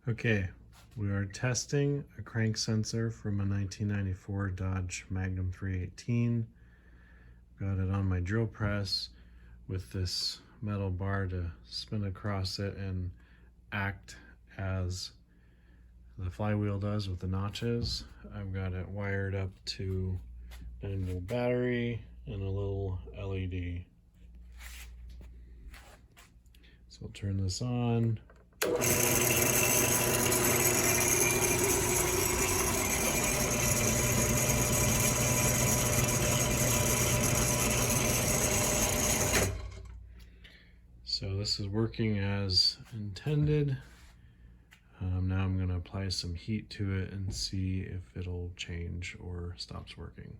Okay, we are testing a crank sensor from a 1994 Dodge Magnum 318. Got it on my drill press with this metal bar to spin across it and act as the flywheel does with the notches. I've got it wired up to a 9-volt battery and a little LED. So I'll turn this on. So this is working as intended. Now I'm going to apply some heat to it and see if it'll change or stops working.